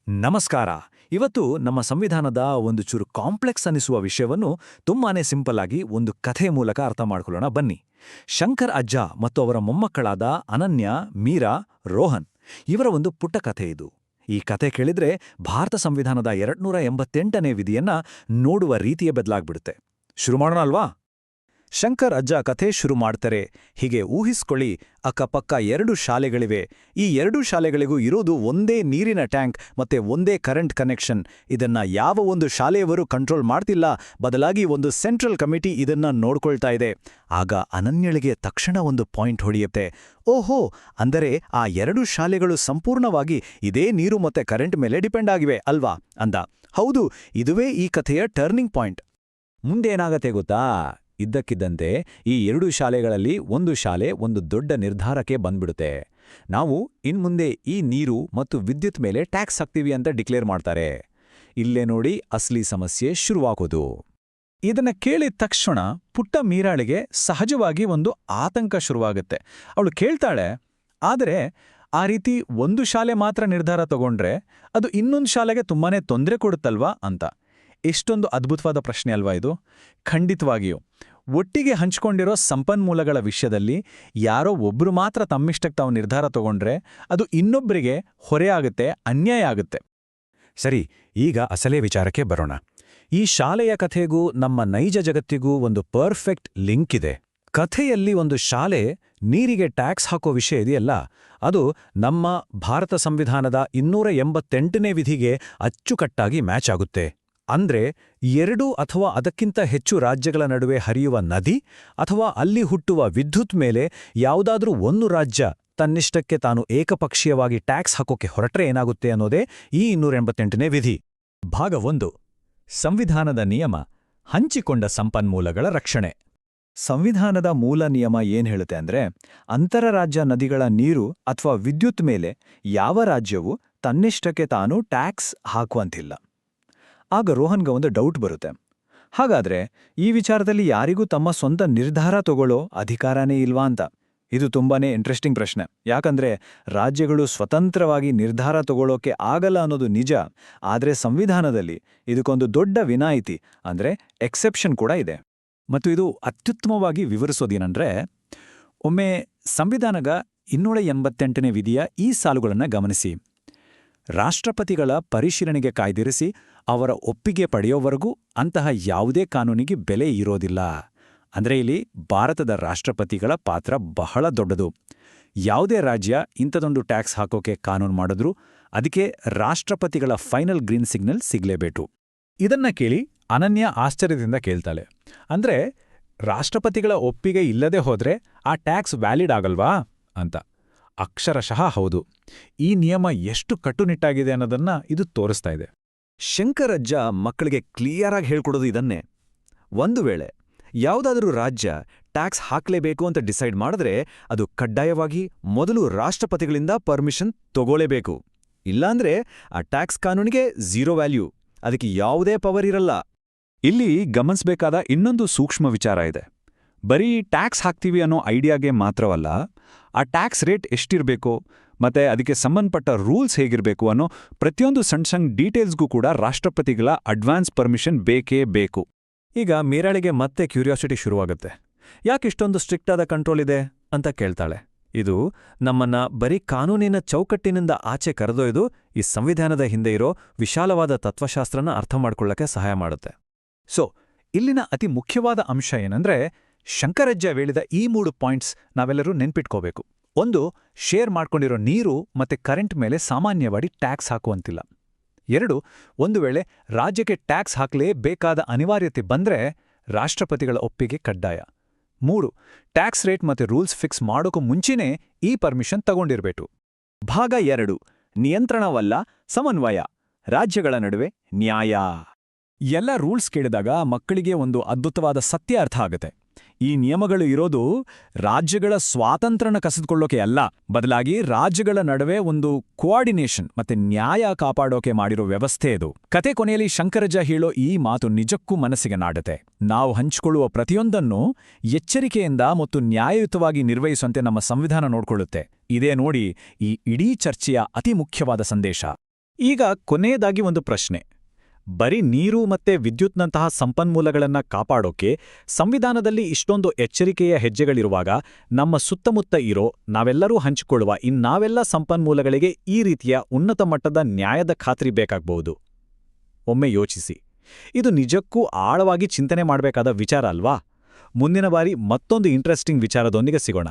ನಮಸ್ಕಾರ. ಇವತ್ತು ನಮ್ಮ ಸಂವಿಧಾನದ ಒಂದು ಚೂರು ಕಾಂಪ್ಲೆಕ್ಸ್ ಅನಿಸುವ ವಿಷಯವನ್ನು ತುಂಬಾನೇ ಸಿಂಪಲ್ ಆಗಿ ಒಂದು ಕಥೆಯ ಮೂಲಕ ಅರ್ಥ ಮಾಡ್ಕೊಳ್ಳೋಣ ಬನ್ನಿ. ಶಂಕರ್ ಅಜ್ಜ ಮತ್ತು ಅವರ ಮೊಮ್ಮಕ್ಕಳಾದ ಅನನ್ಯ, ಮೀರಾ, ರೋಹನ್ ಇವರ ಒಂದು ಪುಟ್ಟ ಕಥೆ ಇದು. ಈ ಕಥೆ ಕೇಳಿದ್ರೆ ಭಾರತ ಸಂವಿಧಾನದ 288ನೇ ವಿಧಿಯನ್ನ ನೋಡುವ ರೀತಿಯೇ ಬದಲಾಗ್ಬಿಡುತ್ತೆ. ಶುರು ಮಾಡೋಣ ಅಲ್ವಾ? ಶಂಕರ್ ಅಜ್ಜ ಕಥೆ ಶುರು ಮಾಡ್ತಾರೆ. ಹೀಗೆ ಊಹಿಸ್ಕೊಳ್ಳಿ, ಅಕ್ಕಪಕ್ಕ 2 ಶಾಲೆಗಳಿವೆ. ಈ 2 ಶಾಲೆಗಳಿಗೂ ಇರೋದು ಒಂದೇ ನೀರಿನ ಟ್ಯಾಂಕ್ ಮತ್ತೆ ಒಂದೇ ಕರೆಂಟ್ ಕನೆಕ್ಷನ್. ಇದನ್ನ ಯಾವ ಒಂದು ಶಾಲೆಯವರು ಕಂಟ್ರೋಲ್ ಮಾಡ್ತಿಲ್ಲ, ಬದಲಾಗಿ ಒಂದು ಸೆಂಟ್ರಲ್ ಕಮಿಟಿ ಇದನ್ನ ನೋಡ್ಕೊಳ್ತಾ ಇದೆ. ಆಗ ಅನನ್ಯಳಿಗೆ ತಕ್ಷಣ ಒಂದು ಪಾಯಿಂಟ್ ಹೊಡೆಯುತ್ತೆ. ಓಹೋ, ಅಂದರೆ ಆ 2 ಶಾಲೆಗಳು ಸಂಪೂರ್ಣವಾಗಿ ಇದೇ ನೀರು ಮತ್ತೆ ಕರೆಂಟ್ ಮೇಲೆ ಡಿಪೆಂಡ್ ಆಗಿವೆ ಅಲ್ವಾ ಅಂದ. ಹೌದು, ಇದುವೇ ಈ ಕಥೆಯ ಟರ್ನಿಂಗ್ ಪಾಯಿಂಟ್. ಮುಂದೇನಾಗತ್ತೆ ಗೊತ್ತಾ? ಇದ್ದಕ್ಕಿದ್ದಂತೆ ಈ 2 ಶಾಲೆಗಳಲ್ಲಿ ಒಂದು ಶಾಲೆ ಒಂದು ದೊಡ್ಡ ನಿರ್ಧಾರಕ್ಕೆ ಬಂದ್ಬಿಡುತ್ತೆ. ನಾವು ಇನ್ಮುಂದೆ ಈ ನೀರು ಮತ್ತು ವಿದ್ಯುತ್ ಮೇಲೆ ಟ್ಯಾಕ್ಸ್ ಹಾಕ್ತೀವಿ ಅಂತ ಡಿಕ್ಲೇರ್ ಮಾಡ್ತಾರೆ. ಇಲ್ಲೇ ನೋಡಿ ಅಸಲಿ ಸಮಸ್ಯೆ ಶುರುವಾಗೋದು. ಇದನ್ನ ಕೇಳಿದ ತಕ್ಷಣ ಪುಟ್ಟ ಮೀರಾಳಿಗೆ ಸಹಜವಾಗಿ ಒಂದು ಆತಂಕ ಶುರುವಾಗುತ್ತೆ. ಅವಳು ಕೇಳ್ತಾಳೆ, ಆದರೆ ಆ ರೀತಿ ಒಂದು ಶಾಲೆ ಮಾತ್ರ ನಿರ್ಧಾರ ತಗೊಂಡ್ರೆ ಅದು ಇನ್ನೊಂದು ಶಾಲೆಗೆ ತುಂಬಾನೇ ತೊಂದರೆ ಕೊಡುತ್ತಲ್ವಾ ಅಂತ. ಎಷ್ಟೊಂದು ಅದ್ಭುತವಾದ ಪ್ರಶ್ನೆ ಅಲ್ವಾ ಇದು? ಖಂಡಿತವಾಗಿಯೂ. ಒಟ್ಟಿಗೆ ಹಂಚ್ಕೊಂಡಿರೋ ಸಂಪನ್ಮೂಲಗಳ ವಿಷಯದಲ್ಲಿ ಯಾರೋ ಒಬ್ರು ಮಾತ್ರ ತಮ್ಮಿಷ್ಟಕ್ಕೆ ತಾವು ನಿರ್ಧಾರ ತಗೊಂಡ್ರೆ ಅದು ಇನ್ನೊಬ್ಬರಿಗೆ ಹೊರೆಯಾಗುತ್ತೆ, ಅನ್ಯಾಯ ಆಗುತ್ತೆ. ಸರಿ, ಈಗ ಅಸಲೇ ವಿಚಾರಕ್ಕೆ ಬರೋಣ. ಈ ಶಾಲೆಯ ಕಥೆಗೂ ನಮ್ಮ ನೈಜ ಜಗತ್ತಿಗೂ ಒಂದು ಪರ್ಫೆಕ್ಟ್ ಲಿಂಕ್ ಇದೆ. ಕಥೆಯಲ್ಲಿ ಒಂದು ಶಾಲೆ ನೀರಿಗೆ ಟ್ಯಾಕ್ಸ್ ಹಾಕೋ ವಿಷಯ ಇದೆಯಲ್ಲ, ಅದು ನಮ್ಮ ಭಾರತ ಸಂವಿಧಾನದ 288ನೇ ವಿಧಿಗೆ ಅಚ್ಚುಕಟ್ಟಾಗಿ ಮ್ಯಾಚ್ ಆಗುತ್ತೆ. ಅಂದ್ರೆ 2 ಅಥವಾ ಅದಕ್ಕಿಂತ ಹೆಚ್ಚು ರಾಜ್ಯಗಳ ನಡುವೆ ಹರಿಯುವ ನದಿ ಅಥವಾ ಅಲ್ಲಿ ಹುಟ್ಟುವ ವಿದ್ಯುತ್ ಮೇಲೆ ಯಾವುದಾದ್ರೂ ಒಂದು ರಾಜ್ಯ ತನ್ನಿಷ್ಟಕ್ಕೆ ತಾನು ಏಕಪಕ್ಷೀಯವಾಗಿ ಟ್ಯಾಕ್ಸ್ ಹಾಕೋಕೆ ಹೊರಟ್ರೆ ಏನಾಗುತ್ತೆ ಅನ್ನೋದೇ ಈ 288ನೇ ವಿಧಿ. ಭಾಗ 1: ಸಂವಿಧಾನದ ನಿಯಮ, ಹಂಚಿಕೊಂಡ ಸಂಪನ್ಮೂಲಗಳ ರಕ್ಷಣೆ. ಸಂವಿಧಾನದ ಮೂಲ ನಿಯಮ ಏನ್ ಹೇಳುತ್ತೆ ಅಂದ್ರೆ, ಅಂತರರಾಜ್ಯ ನದಿಗಳ ನೀರು ಅಥವಾ ವಿದ್ಯುತ್ ಮೇಲೆ ಯಾವ ರಾಜ್ಯವೂ ತನ್ನಿಷ್ಟಕ್ಕೆ ತಾನು ಟ್ಯಾಕ್ಸ್ ಹಾಕುವಂತಿಲ್ಲ. ಆಗ ರೋಹನ್ಗೆ ಒಂದು ಡೌಟ್ ಬರುತ್ತೆ. ಹಾಗಾದ್ರೆ ಈ ವಿಚಾರದಲ್ಲಿ ಯಾರಿಗೂ ತಮ್ಮ ಸ್ವಂತ ನಿರ್ಧಾರ ತಗೊಳ್ಳೋ ಅಧಿಕಾರನೇ ಇಲ್ವಾ ಅಂತ. ಇದು ತುಂಬಾನೇ ಇಂಟ್ರೆಸ್ಟಿಂಗ್ ಪ್ರಶ್ನೆ. ಯಾಕಂದ್ರೆ ರಾಜ್ಯಗಳು ಸ್ವತಂತ್ರವಾಗಿ ನಿರ್ಧಾರ ತಗೊಳ್ಳೋಕೆ ಆಗಲ್ಲ ಅನ್ನೋದು ನಿಜ, ಆದ್ರೆ ಸಂವಿಧಾನದಲ್ಲಿ ಇದಕ್ಕೊಂದು ದೊಡ್ಡ ವಿನಾಯಿತಿ ಅಂದ್ರೆ ಎಕ್ಸೆಪ್ಷನ್ ಕೂಡ ಇದೆ. ಮತ್ತು ಇದು ಅತ್ಯುತ್ತಮವಾಗಿ ವಿವರಿಸೋದೇನಂದ್ರೆ, ಒಮ್ಮೆ ಸಂವಿಧಾನದ 288ನೇ ವಿಧಿಯ ಈ ಸಾಲುಗಳನ್ನು ಗಮನಿಸಿ. ರಾಷ್ಟ್ರಪತಿಗಳ ಪರಿಶೀಲನೆಗೆ ಕಾಯ್ದಿರಿಸಿ ಅವರ ಒಪ್ಪಿಗೆ ಪಡೆಯೋವರೆಗೂ ಅಂತಹ ಯಾವುದೇ ಕಾನೂನಿಗೆ ಬೆಲೆ ಇರೋದಿಲ್ಲ. ಅಂದ್ರೆ ಇಲ್ಲಿ ಭಾರತದ ರಾಷ್ಟ್ರಪತಿಗಳ ಪಾತ್ರ ಬಹಳ ದೊಡ್ಡದು. ಯಾವುದೇ ರಾಜ್ಯ ಇಂಥದೊಂದು ಟ್ಯಾಕ್ಸ್ ಹಾಕೋಕೆ ಕಾನೂನು ಮಾಡಿದ್ರೂ ಅದಕ್ಕೆ ರಾಷ್ಟ್ರಪತಿಗಳ ಫೈನಲ್ ಗ್ರೀನ್ ಸಿಗ್ನಲ್ ಸಿಗ್ಲೇಬೇಕು. ಇದನ್ನ ಕೇಳಿ ಅನನ್ಯ ಆಶ್ಚರ್ಯದಿಂದ ಕೇಳ್ತಾಳೆ, ಅಂದ್ರೆ ರಾಷ್ಟ್ರಪತಿಗಳ ಒಪ್ಪಿಗೆ ಇಲ್ಲದೆ ಹೋದ್ರೆ ಆ ಟ್ಯಾಕ್ಸ್ ವ್ಯಾಲಿಡ್ ಆಗಲ್ವಾ ಅಂತ. ಅಕ್ಷರಶಃ ಹೌದು. ಈ ನಿಯಮ ಎಷ್ಟು ಕಟ್ಟುನಿಟ್ಟಾಗಿದೆ ಅನ್ನೋದನ್ನ ಇದು ತೋರಿಸ್ತಾ ಇದೆ. ಶಂಕರ್ ಅಜ್ಜ ಮಕ್ಕಳಿಗೆ ಕ್ಲಿಯರ್ ಆಗಿ ಹೇಳ್ಕೊಡೋದು ಇದನ್ನೇ. ಒಂದು ವೇಳೆ ಯಾವುದಾದ್ರೂ ರಾಜ್ಯ ಟ್ಯಾಕ್ಸ್ ಹಾಕ್ಲೇಬೇಕು ಅಂತ ಡಿಸೈಡ್ ಮಾಡಿದ್ರೆ ಅದು ಕಡ್ಡಾಯವಾಗಿ ಮೊದಲು ರಾಷ್ಟ್ರಪತಿಗಳಿಂದ ಪರ್ಮಿಷನ್ ತಗೊಳ್ಳೇಬೇಕು. ಇಲ್ಲಾಂದ್ರೆ ಆ ಟ್ಯಾಕ್ಸ್ ಕಾನೂನಿಗೆ ಝೀರೋ ವ್ಯಾಲ್ಯೂ, ಅದಕ್ಕೆ ಯಾವುದೇ ಪವರ್ ಇರಲ್ಲ. ಇಲ್ಲಿ ಗಮನಿಸಬೇಕಾದ ಇನ್ನೊಂದು ಸೂಕ್ಷ್ಮ ವಿಚಾರ ಇದೆ. ಬರೀ ಟ್ಯಾಕ್ಸ್ ಹಾಕ್ತೀವಿ ಅನ್ನೋ ಐಡಿಯಾಗೆ ಮಾತ್ರವಲ್ಲ, ಆ ಟ್ಯಾಕ್ಸ್ ರೇಟ್ ಎಷ್ಟಿರಬೇಕು ಮತ್ತೆ ಅದಕ್ಕೆ ಸಂಬಂಧಪಟ್ಟ ರೂಲ್ಸ್ ಹೇಗಿರಬೇಕು ಅನ್ನೋ ಪ್ರತಿಯೊಂದು ಸಣ್ಣ ಡೀಟೇಲ್ಸ್ಗೂ ಕೂಡ ರಾಷ್ಟ್ರಪತಿಗಳ ಅಡ್ವಾನ್ಸ್ ಪರ್ಮಿಷನ್ ಬೇಕೇ ಬೇಕು. ಈಗ ಮೀರಾಳಿಗೆ ಮತ್ತೆ ಕ್ಯೂರಿಯಾಸಿಟಿ ಶುರುವಾಗುತ್ತೆ. ಯಾಕಿಷ್ಟೊಂದು ಸ್ಟ್ರಿಕ್ಟ್ ಆದ ಕಂಟ್ರೋಲ್ ಇದೆ ಅಂತ ಕೇಳ್ತಾಳೆ. ಇದು ನಮ್ಮನ್ನ ಬರೀ ಕಾನೂನಿನ ಚೌಕಟ್ಟಿನಿಂದ ಆಚೆ ಕರೆದೊಯ್ದು ಈ ಸಂವಿಧಾನದ ಹಿಂದೆ ಇರೋ ವಿಶಾಲವಾದ ತತ್ವಶಾಸ್ತ್ರನ ಅರ್ಥ ಮಾಡ್ಕೊಳ್ಳಕ್ಕೆ ಸಹಾಯ ಮಾಡುತ್ತೆ. ಸೊ ಇಲ್ಲಿನ ಅತಿ ಮುಖ್ಯವಾದ ಅಂಶ ಏನಂದ್ರೆ, ಶಂಕರಜ್ಜ ಹೇಳಿದ ಈ 3 ಪಾಯಿಂಟ್ಸ್ ನಾವೆಲ್ಲರೂ ನೆನ್ಪಿಟ್ಕೋಬೇಕು. 1, ಶೇರ್ ಮಾಡ್ಕೊಂಡಿರೋ ನೀರು ಮತ್ತೆ ಕರೆಂಟ್ ಮೇಲೆ ಸಾಮಾನ್ಯವಾಗಿ ಟ್ಯಾಕ್ಸ್ ಹಾಕುವಂತಿಲ್ಲ. 2, ಒಂದು ವೇಳೆ ರಾಜ್ಯಕ್ಕೆ ಟ್ಯಾಕ್ಸ್ ಹಾಕಲೇಬೇಕಾದ ಅನಿವಾರ್ಯತೆ ಬಂದ್ರೆ ರಾಷ್ಟ್ರಪತಿಗಳ ಒಪ್ಪಿಗೆ ಕಡ್ಡಾಯ. 3, ಟ್ಯಾಕ್ಸ್ ರೇಟ್ ಮತ್ತೆ ರೂಲ್ಸ್ ಫಿಕ್ಸ್ ಮಾಡೋಕ್ಕೂ ಮುಂಚೆನೇ ಈ ಪರ್ಮಿಷನ್ ತಗೊಂಡಿರ್ಬೇಕು. ಭಾಗ 2: ನಿಯಂತ್ರಣವಲ್ಲ, ಸಮನ್ವಯ, ರಾಜ್ಯಗಳ ನಡುವೆ ನ್ಯಾಯ. ಎಲ್ಲ ರೂಲ್ಸ್ ಕೇಳಿದಾಗ ಮಕ್ಕಳಿಗೆ ಒಂದು ಅದ್ಭುತವಾದ ಸತ್ಯ ಅರ್ಥ ಆಗುತ್ತೆ. ಈ ನಿಯಮಗಳು ಇರೋದು ರಾಜ್ಯಗಳ ಸ್ವಾತಂತ್ರ್ಯನ ಕಸಿದುಕೊಳ್ಳೋಕೆ ಅಲ್ಲ, ಬದಲಾಗಿ ರಾಜ್ಯಗಳ ನಡುವೆ ಒಂದು ಕೋಆರ್ಡಿನೇಷನ್ ಮತ್ತೆ ನ್ಯಾಯ ಕಾಪಾಡೋಕೆ ಮಾಡಿರೋ ವ್ಯವಸ್ಥೆ ಇದು. ಕತೆ ಕೊನೆಯಲ್ಲಿ ಶಂಕರಜ್ಜ ಹೇಳೋ ಈ ಮಾತು ನಿಜಕ್ಕೂ ಮನಸ್ಸಿಗೆ ನಾಡುತ್ತೆ. ನಾವು ಹಂಚಿಕೊಳ್ಳುವ ಪ್ರತಿಯೊಂದನ್ನು ಎಚ್ಚರಿಕೆಯಿಂದ ಮತ್ತು ನ್ಯಾಯಯುತವಾಗಿ ನಿರ್ವಹಿಸುವಂತೆ ನಮ್ಮ ಸಂವಿಧಾನ ನೋಡ್ಕೊಳ್ಳುತ್ತೆ. ಇದೇ ನೋಡಿ ಈ ಇಡೀ ಚರ್ಚೆಯ ಅತಿ ಮುಖ್ಯವಾದ ಸಂದೇಶ. ಈಗ ಕೊನೆಯದಾಗಿ ಒಂದು ಪ್ರಶ್ನೆ. ಬರೀ ನೀರು ಮತ್ತೆ ವಿದ್ಯುತ್ನಂತಹ ಸಂಪನ್ಮೂಲಗಳನ್ನ ಕಾಪಾಡೋಕೆ ಸಂವಿಧಾನದಲ್ಲಿ ಇಷ್ಟೊಂದು ಎಚ್ಚರಿಕೆಯ ಹೆಜ್ಜೆಗಳಿರುವಾಗ ನಮ್ಮ ಸುತ್ತಮುತ್ತ ಇರೋ ನಾವೆಲ್ಲರೂ ಹಂಚಿಕೊಳ್ಳುವ ಇನ್ನಾವೆಲ್ಲ ಸಂಪನ್ಮೂಲಗಳಿಗೆ ಈ ರೀತಿಯ ಉನ್ನತ ಮಟ್ಟದ ನ್ಯಾಯದ ಖಾತ್ರಿ ಬೇಕಾಗಬಹುದು? ಒಮ್ಮೆ ಯೋಚಿಸಿ. ಇದು ನಿಜಕ್ಕೂ ಆಳವಾಗಿ ಚಿಂತನೆ ಮಾಡಬೇಕಾದ ವಿಚಾರ ಅಲ್ವಾ? ಮುಂದಿನ ಬಾರಿ ಮತ್ತೊಂದು ಇಂಟ್ರೆಸ್ಟಿಂಗ್ ವಿಚಾರದೊಂದಿಗೆ ಸಿಗೋಣ.